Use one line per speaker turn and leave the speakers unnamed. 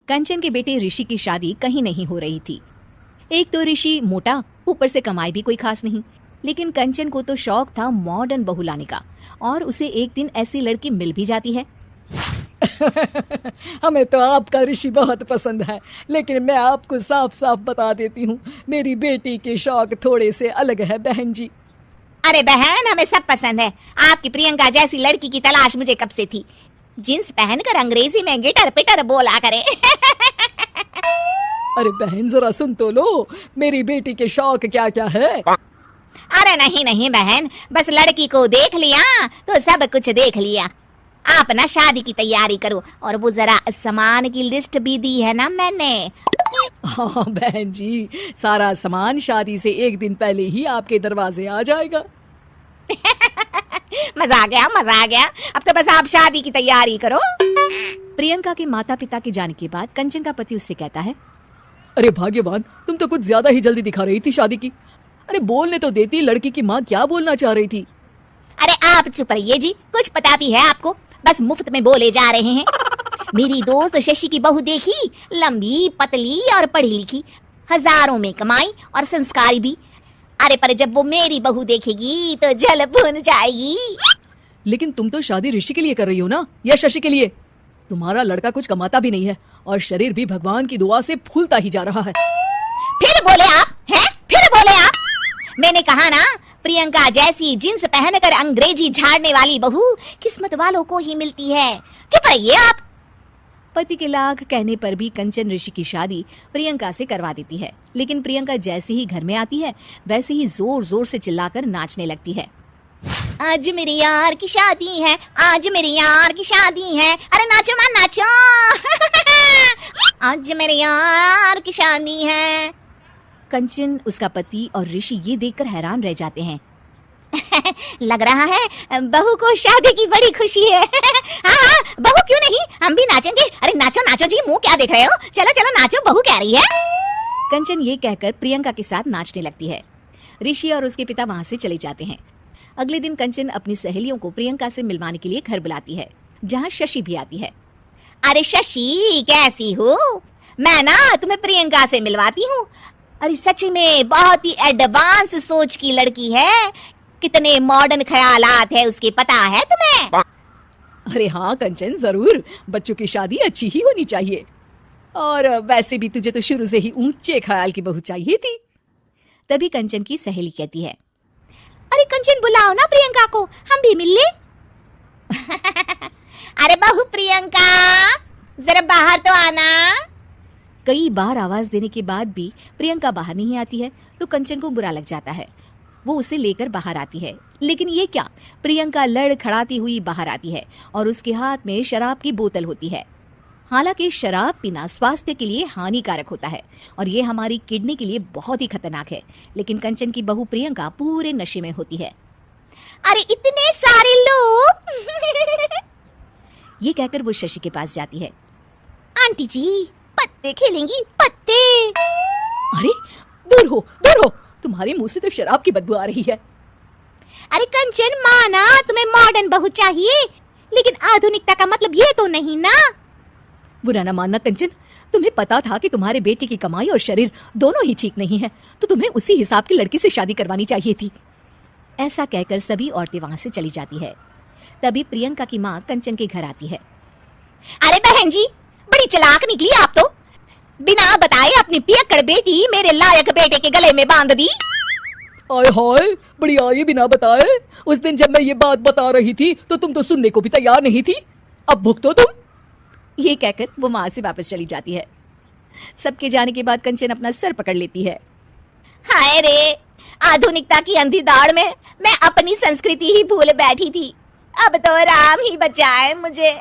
कंचन के बेटे ऋषि की शादी कहीं नहीं हो रही थी। एक तो ऋषि मोटा, ऊपर से कमाई भी कोई खास नहीं। लेकिन कंचन को तो शौक था मॉडर्न बहू लाने का, और उसे एक दिन ऐसी लड़की मिल भी जाती है।
हमें तो आपका ऋषि बहुत पसंद है, लेकिन मैं आपको साफ साफ बता देती हूँ, मेरी बेटी के शौक थोड़े से अलग है बहन जी।
अरे बहन, हमें सब पसंद है। आपकी प्रियंका जैसी लड़की की तलाश मुझे कब से थी। जींस पहनकर अंग्रेजी में गिटर पिटर बोला करे।
अरे बहन जरा सुन तो लो, मेरी बेटी के शौक क्या क्या है।
अरे नहीं नहीं बहन, बस लड़की को देख लिया तो सब कुछ देख लिया। आप ना शादी की तैयारी करो, और वो जरा सामान की लिस्ट भी दी है ना मैंने।
हाँ बहन जी, सारा सामान शादी से एक दिन पहले ही आपके दरवाजे आ जाएगा।
मजा आ गया, मजा आ गया। अब तो बस आप शादी की तैयारी करो।
प्रियंका के माता पिता के जाने के बाद कंचन का पति उससे कहता है,
अरे भाग्यवान, तुम तो कुछ ज्यादा ही जल्दी दिखा रही थी शादी की। अरे बोलने तो देती, लड़की की माँ क्या बोलना चाह रही थी।
अरे आप चुप रहिए जी, कुछ पता भी है आपको, बस मुफ्त में बोले जा रहे हैं। मेरी दोस्त शशि की बहू देखी, लंबी पतली और पढ़ी लिखी, हजारों में कमाई और संस्कारी भी। अरे पर जब वो मेरी बहू देखेगी तो जल भुन जाएगी।
लेकिन तुम तो शादी ऋषि के लिए कर रही हो ना, या शशि के लिए? तुम्हारा लड़का कुछ कमाता भी नहीं है, और शरीर भी भगवान की दुआ से फूलता ही जा रहा है।
फिर बोले आप हैं? फिर बोले आप? मैंने कहा ना, प्रियंका जैसी जींस पहनकर अंग्रेजी झाड़ने वाली बहू किस्मत वालों को ही मिलती है। चुप रहिए आप।
पति के लाख कहने पर भी कंचन ऋषि की शादी प्रियंका से करवा देती है। लेकिन प्रियंका जैसे ही घर में आती है, वैसे ही जोर जोर से चिल्लाकर नाचने लगती है।
आज मेरे यार की शादी है, आज मेरे यार की शादी है। अरे नाचो मां नाचो। आज मेरे यार की शादी है।
कंचन, उसका पति और ऋषि ये देखकर हैरान रह जाते हैं।
लग रहा है बहू को शादी की बड़ी खुशी है। हाँ हाँ, बहू क्यों नहीं, हम भी नाचेंगे। अरे नाचो नाचो जी, मुंह क्या देख रहे हो, चलो चलो नाचो, बहू कह रही है।
कंचन ये कहकर प्रियंका के साथ नाचने लगती है। ऋषि और उसके पिता वहां से चले जाते हैं। अगले दिन कंचन अपनी सहेलियों को प्रियंका से मिलवाने के लिए घर बुलाती है, जहाँ शशि भी आती है।
अरे शशि, कैसी हो? मैं ना तुम्हें प्रियंका से मिलवाती हूँ। अरे सच में बहुत ही एडवांस सोच की लड़की है। कितने मॉडर्न ख्यालात है उसके, पता है तुम्हें?
अरे हाँ कंचन, जरूर। बच्चों की शादी अच्छी ही होनी चाहिए, और वैसे भी तुझे तो शुरू से ही ऊंचे ख्याल की बहू चाहिए थी।
तभी कंचन की सहेली कहती है,
अरे कंचन बुलाओ ना प्रियंका को, हम भी मिल ले। अरे बहू प्रियंका, जरा बाहर तो आना।
कई बार आवाज देने के बाद भी प्रियंका बाहर नहीं आती है, तो कंचन को बुरा लग जाता है। वो उसे लेकर बाहर आती है, लेकिन ये क्या, प्रियंका लड़खड़ाती हुई बाहर आती है और उसके हाथ में शराब की बोतल होती है। हालांकि शराब पीना स्वास्थ्य के लिए हानिकारक होता है और ये हमारी किडनी के लिए बहुत ही खतरनाक है, लेकिन कंचन की बहू प्रियंका पूरे नशे में होती है।
अरे इतने सारे लोग।
ये कहकर वो शशि के पास जाती है।
आंटी जी, पत्ते खेलेंगी, पत्ते।
अरे दूर हो, दूर हो, तुम्हारे मुंह से तो शराब की बदबू आ रही है।
अरे कंचन, माना तुम्हें मॉडर्न बहू चाहिए, लेकिन आधुनिकता का मतलब ये तो नहीं ना।
बुरा ना मानना कंचन, तुम्हें पता था कि तुम्हारे बेटे की कमाई और शरीर दोनों ही ठीक नहीं है, तो तुम्हें उसी हिसाब की लड़की से शादी करवानी चाहिए थी।
ऐसा कहकर सभी औरतें वहां से चली जाती है। तभी प्रियंका की माँ कंचन के घर आती है।
अरे बहन जी, बड़ी चालाक निकली आप तो। बिना बताए अपनी पियक्कड़ बेटी मेरे लायक बेटे के गले में बांध दी।
आय हाय, बड़ी आई बिना बताए। उस दिन जब मैं ये बात बता रही थी तो तुम तो सुनने को भी तैयार नहीं थी। अब भुगतो तुम।
ये कहकर वो माँ से वापस चली जाती है। सबके जाने के बाद कंचन अपना सर पकड़ लेती है।
हाय रे, आधुनिकता की अंधी दौड़ में मैं अपनी संस्कृति ही भूल बैठी थी। अब तो राम ही बचाए मुझे।